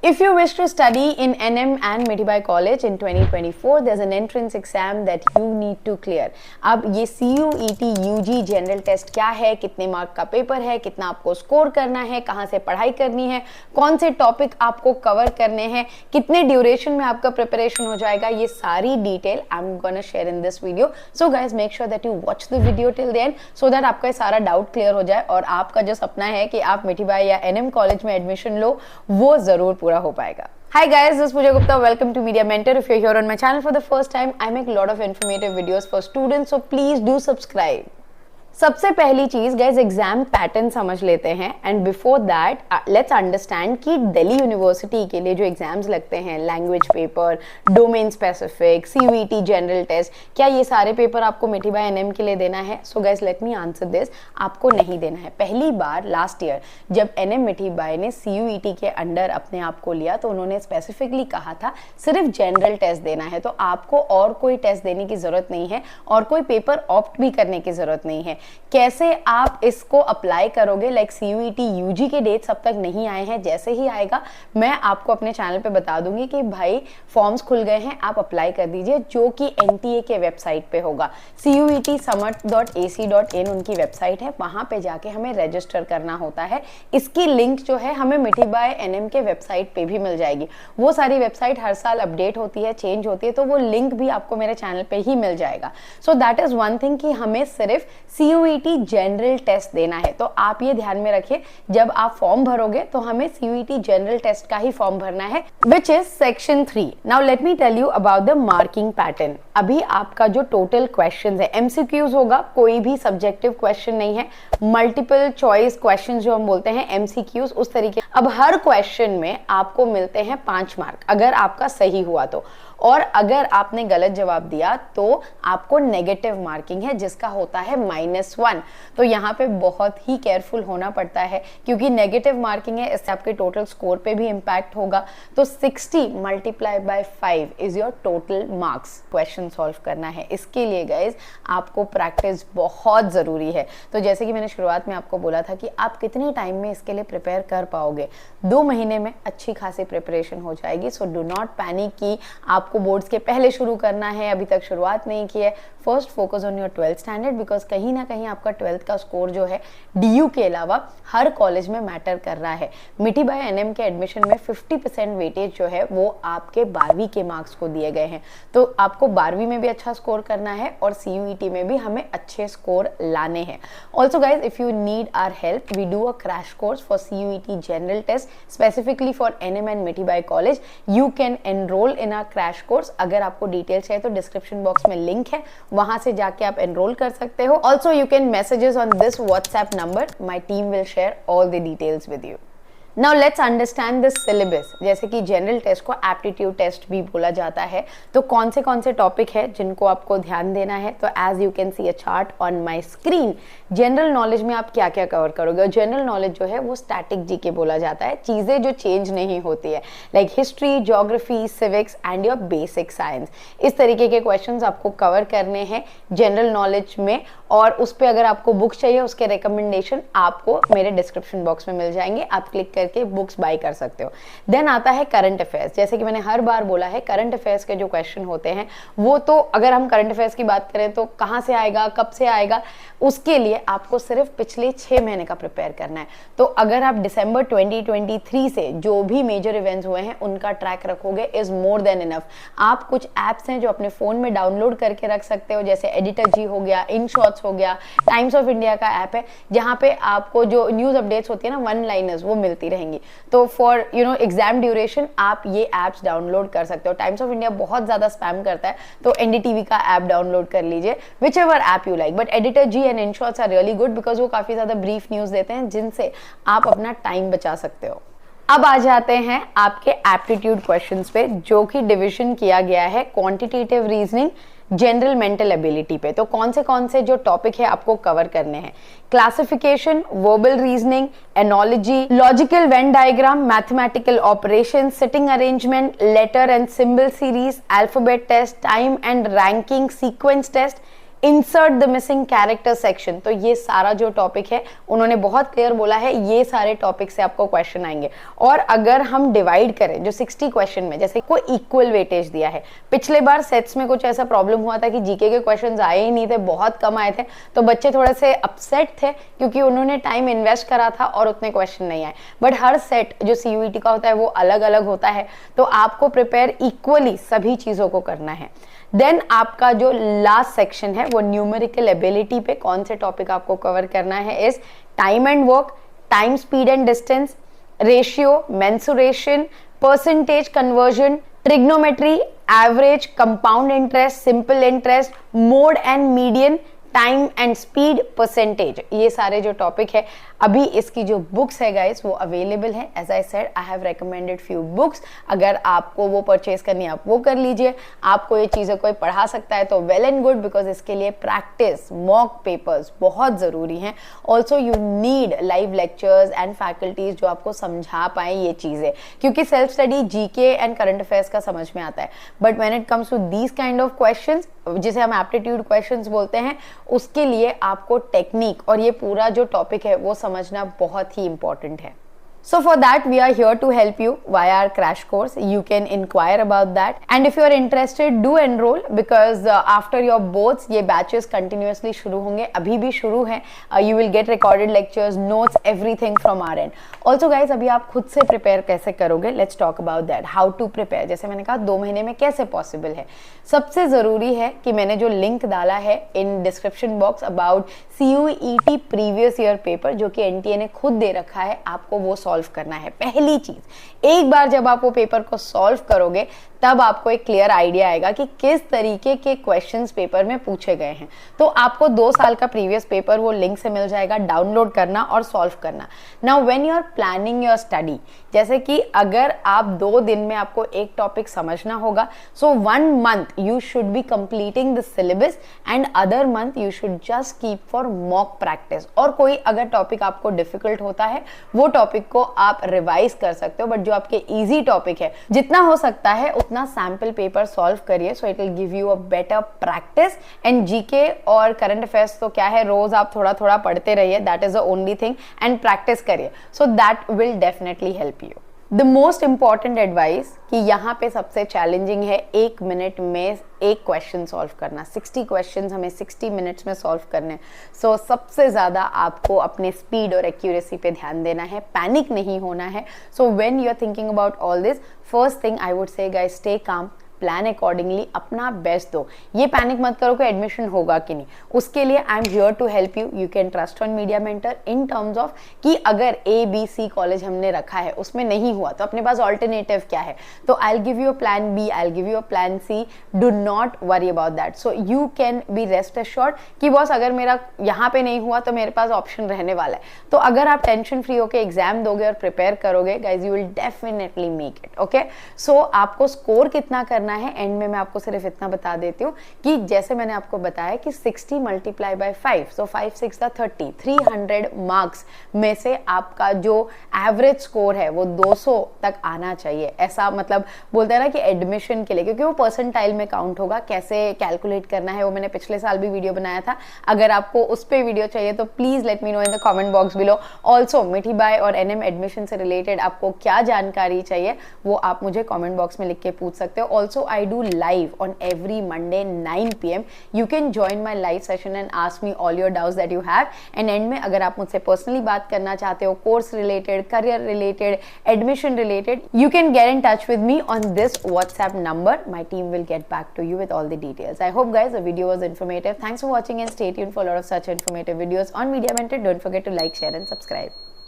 If you wish to study in NM and Mithibai College in 2024, there's an entrance exam that you need to clear. अब ये CUET UG general test क्या है, कितने mark का paper है, कितना आपको स्कोर करना है, कहाँ से पढ़ाई करनी है, कौन से टॉपिक आपको कवर करने हैं, कितने ड्यूरेशन में आपका प्रिपरेशन हो जाएगा, ये सारी detail I am gonna share in this video. So guys make sure that you watch the video till the and so that आपका सारा डाउट क्लियर हो जाए और आपका जो सपना है कि आप मिठीबाई या NM कॉलेज में एडमिशन लो वो जरूर पूरा हो पाएगा. Hi guys, this is Pooja Gupta. Welcome to Media Mentor. If you're here on my channel for the first time, I make a lot of informative videos for students, so please do subscribe. सबसे पहली चीज guys exam pattern समझ लेते हैं and before that let's understand कि Delhi university के लिए जो एग्जाम्स लगते हैं language paper, domain specific, CUET general test, क्या ये सारे पेपर आपको मिठीबाई NM के लिए देना है? So guys let me answer this, आपको नहीं देना है. पहली बार लास्ट ईयर जब NM मिठीबाई ने CUET के अंडर अपने आप को लिया तो उन्होंने स्पेसिफिकली कहा था सिर्फ जनरल टेस्ट देना है, तो आपको और कोई टेस्ट देने की जरूरत नहीं है और कोई पेपर ऑप्ट भी करने की जरूरत नहीं है. कैसे आप इसको अप्लाई करोगे? लाइक CUET UG के डेट्स अब तक नहीं आए हैं, जैसे ही आएगा मैं आपको अपने चैनल पे बता दूंगी कि भाई फॉर्म्स खुल गए हैं, आप अप्लाई कर दीजिए, जो कि NTA के वेबसाइट पे होगा. CUET-summit.ac.in उनकी वेबसाइट है, वहां पे जाके हमें रजिस्टर करना होता है. इसकी लिंक जो है हमें मिठीबाई NM के वेबसाइट पे भी मिल जाएगी. वो सारी वेबसाइट हर साल अपडेट होती है, चेंज होती है, तो वो लिंक भी आपको मेरे चैनल पे ही मिल जाएगा. So that is one thing कि हमें सिर्फ CUET जनरल टेस्ट देना है. तो आप ये ध्यान में रखिए, जब आप फॉर्म भरोगे तो हमें CUET जनरल टेस्ट का ही फॉर्म भरना है, which is section 3. Now let me tell you about the marking pattern. अभी आपका जो टोटल क्वेश्चंस है MCQs होगा, कोई भी सब्जेक्टिव क्वेश्चन नहीं है, मल्टीपल चॉइस क्वेश्चन जो हम बोलते हैं MCQs उस तरीके. अब हर क्वेश्चन में आपको मिलते हैं 5 मार्क अगर आपका सही हुआ तो, और अगर आपने गलत जवाब दिया तो आपको नेगेटिव मार्किंग है जिसका होता है -1. तो यहाँ पे बहुत ही केयरफुल होना पड़ता है क्योंकि नेगेटिव मार्किंग है, इससे आपके टोटल स्कोर पे भी इम्पैक्ट होगा. तो 60 × 5 is your total marks. Question solve करना है, इसके लिए गाइज आपको प्रैक्टिस बहुत जरूरी है. तो जैसे कि मैंने शुरुआत में आपको बोला था कि आप कितने टाइम में इसके लिए प्रिपेयर कर पाओगे, 2 महीने में अच्छी खासी प्रिपरेशन हो जाएगी. सो डू नॉट पैनिक कि आपको बोर्ड्स के पहले शुरू करना है, अभी तक शुरुआत नहीं की है. First focus on your 12th standard, because कहीं ना कहीं आपका 12th का स्कोर जो है DU के अलावा हर कॉलेज में मैटर कर रहा है. मिठीबाई NM के एडमिशन में 50% वेटेज जो है वो आपके 12वीं के मार्क्स को दिए गए हैं. तो आपको 12वीं में भी अच्छा स्कोर करना है और CUET में भी हमें अच्छे स्कोर लाने हैं. Also guys if you need our help, we do a crash course for CUET general test specifically for NM and Mithibai college. You can enrol in our crash course. अगर आपको डिटेल्स चाहिए तो डिस्क्रिप्शन बॉक्स में link है, वहां से जाके आप एनरोल कर सकते हो. Also you can messages on this WhatsApp number. My team will share all the details with you. Now let's understand the syllabus. जैसे कि जनरल टेस्ट को एप्टीट्यूड टेस्ट भी बोला जाता है, तो कौन से टॉपिक है जिनको आपको ध्यान देना है. तो as you can see a chart on my screen, general knowledge में आप क्या क्या कवर करोगे. और जनरल नॉलेज जो है वो स्टैटिक GK बोला जाता है, चीजें जो चेंज नहीं होती है, like history, geography, civics and your basic science. इस तरीके के क्वेश्चंस आपको कवर करने हैं जनरल नॉलेज में. और उस पर अगर आपको बुक चाहिए, उसके रिकमेंडेशन आपको मेरे डिस्क्रिप्शन बॉक्स में मिल जाएंगे, आप क्लिक करके बुक्स बाय कर सकते हो. देन आता है करंट अफेयर्स. जैसे कि मैंने हर बार बोला है, करंट अफेयर्स के जो क्वेश्चन होते हैं वो तो अगर हम करंट अफेयर्स की बात करें तो कहाँ से आएगा, कब से आएगा, उसके लिए आपको सिर्फ पिछले 6 महीने का प्रिपेयर करना है. तो अगर आप दिसंबर 2023 से जो भी मेजर इवेंट्स हुए हैं उनका ट्रैक रखोगे इज मोर देन इनफ. आप कुछ एप्स हैं जो अपने फोन में डाउनलोड करके रख सकते हो, जैसे एडिटर G हो गया, इन शॉर्ट्स हो गया, टाइम्स ऑफ इंडिया का ऐप है जहाँ पे आपको जो न्यूज अपडेट्स होती है ना, 1 लाइनर्स, वो मिलती रहेंगी. तो फॉर एग्जाम ड्यूरेशन आप ये एप्स डाउनलोड कर सकते हो. टाइम्स ऑफ इंडिया बहुत ज्यादा स्पैम करता है, तो NDTV का ऐप डाउनलोड कर लीजिए, whichever app you like. But editor G and Inshorts are really good because वो काफी ज्यादा ब्रीफ न्यूज देते हैं जिनसे आप अपना टाइम बचा सकते हो. अब आ जाते हैं आपके एप्टीट्यूड क्वेश्चंस पे, जो कि डिवीजन किया गया है quantitative reasoning, general mental ability पे. तो कौन से जो टॉपिक है आपको कवर करने हैं. Classification, verbal reasoning, analogy, logical Venn diagram, mathematical operation, sitting arrangement, letter and symbol series, alphabet test, time and ranking, sequence test, insert the missing character section, तो ये सारा जो टॉपिक है उन्होंने बहुत क्लियर बोला है, ये सारे टॉपिक से आपको क्वेश्चन आएंगे। और अगर हम डिवाइड करें जो 60 क्वेश्चन में, जैसे कोई इक्वल वेटेज दिया है, पिछले बार सेट्स में कुछ ऐसा प्रॉब्लम हुआ था कि जीके के क्वेश्चन आए ही नहीं थे, बहुत कम आए थे, तो बच्चे थोड़े से अपसेट थे क्योंकि उन्होंने टाइम इन्वेस्ट करा था और उतने क्वेश्चन नहीं आए। बट हर सेट जो CUET का होता है वो अलग अलग होता है, तो आपको प्रिपेयर इक्वली सभी चीजों को करना है। देन आपका जो लास्ट सेक्शन है वो न्यूमेरिकल एबिलिटी पे कौन से टॉपिक आपको कवर करना है is time and work, time speed and distance, ratio, mensuration, percentage conversion, trigonometry, average, compound interest, simple interest, mode and median, time and speed, percentage, ये सारे जो टॉपिक है। अभी इसकी जो बुक्स है गाइस वो अवेलेबल है। As I said I have recommended few books, अगर आपको वो परचेज करनी है आप वो कर लीजिए। आपको ये चीज़ें कोई पढ़ा सकता है तो वेल एंड गुड, बिकॉज इसके लिए प्रैक्टिस, मॉक पेपर्स बहुत ज़रूरी हैं। Also you need live lectures and faculties जो आपको समझा पाए ये चीज़ें, क्योंकि self study GK and current affairs का समझ में आता है, but when it comes to these kind of questions जिसे हम एप्टीट्यूड क्वेश्चंस बोलते हैं, उसके लिए आपको टेक्निक और ये पूरा जो टॉपिक है वो समझना बहुत ही इंपॉर्टेंट है। So for that we are here to help you via our crash course. You can inquire about that, and if you are interested do enroll because after your boards ये batches continuously शुरू होंगे, अभी भी शुरू हैं। You will get recorded lectures, notes, everything from our end. Also guys, अभी आप खुद से prepare कैसे करोगे? Let's talk about that. How to prepare? जैसे मैंने कहा 2 महीने में कैसे possible है। सबसे ज़रूरी है कि मैंने जो लिंक डाला है in description box about CUET previous year paper जो कि NTA ने खुद दे रखा है, आपको वो सॉल्व करना है। पहली चीज, एक बार जब आप वो पेपर को सॉल्व करोगे तब आपको एक क्लियर आइडिया आएगा कि किस तरीके के क्वेश्चंस पेपर में पूछे गए हैं। तो आपको 2 साल का प्रीवियस पेपर वो लिंक से मिल जाएगा, डाउनलोड करना और सॉल्व करना। Now when you are planning your study, जैसे कि अगर आप 2 दिन में आपको एक टॉपिक समझना होगा, सो 1 month you should be completing the syllabus and other month you should just keep for mock practice. और कोई अगर टॉपिक आपको डिफिकल्ट होता है वो टॉपिक को आप रिवाइज कर सकते हो, बट जो आपके इजी टॉपिक है जितना हो सकता है उतना सैंपल पेपर सॉल्व करिए, so it will give you a better practice. And GK और करंट अफेयर्स तो क्या है, रोज आप थोड़ा थोड़ा पढ़ते रहिए, that is the only thing, and practice करिए, so that will definitely help you. The most important advice कि यहाँ पे सबसे चैलेंजिंग है 1 मिनट में एक क्वेश्चन सॉल्व करना। 60 क्वेश्चंस हमें 60 मिनट्स में सॉल्व करने, सो सबसे ज़्यादा आपको अपने स्पीड और एक्यूरेसी पे ध्यान देना है, पैनिक नहीं होना है। So when you are thinking about all this, first thing I would say guys, stay calm, plan accordingly, अपना बेस्ट दो। ये पैनिक मत करो कि एडमिशन होगा कि नहीं, उसके लिए I am here to help you. You can trust on media mentor in terms of कि अगर ABC कॉलेज हमने रखा है उसमें नहीं हुआ तो अपने पास ऑल्टरनेटिव क्या है, तो I will give you a plan B, I will give you a plan C, do not worry about that. So you can be rest assured कि बॉस अगर मेरा यहाँ पे नहीं हुआ तो मेरे पास ऑप्शन रहने वाला है। तो अगर आप टेंशन फ्री होकर एग्जाम दोगे और प्रिपेयर करोगे guys, you will definitely make it. Okay, so आपको स्कोर कितना करना है, एंड में मैं आपको सिर्फ इतना बता देती हूँ कि जैसे मैंने आपको बताया कि 60 मल्टीप्लाई बाय 5, सो 5 6 30, 300 मार्क्स में से आपका जो एवरेज स्कोर है वो 200 तक आना चाहिए। ऐसा मतलब बोलते हैं ना कि एडमिशन के लिए, क्योंकि वो परसेंटाइल में काउंट होगा। कैसे कैलकुलेट करना है वो मैंने पिछले साल भी वीडियो बनाया था, अगर आपको उस पर वीडियो चाहिए तो please let me know in the comment box below. Also मिठी बाय और NM एडमिशन से रिलेटेड आपको क्या जानकारी चाहिए वो आप मुझे कमेंट बॉक्स में लिख के पूछ सकते हो। Also I do live on every Monday 9 PM. You can join my live session and ask me all your doubts that you have. And end में अगर आप मुझसे personally बात करना चाहते हो, course related, career related, admission related, you can get in touch with me on this WhatsApp number. My team will get back to you with all the details. I hope guys the video was informative. Thanks for watching and stay tuned for a lot of such informative videos on Media Mentor. Don't forget to like, share and subscribe.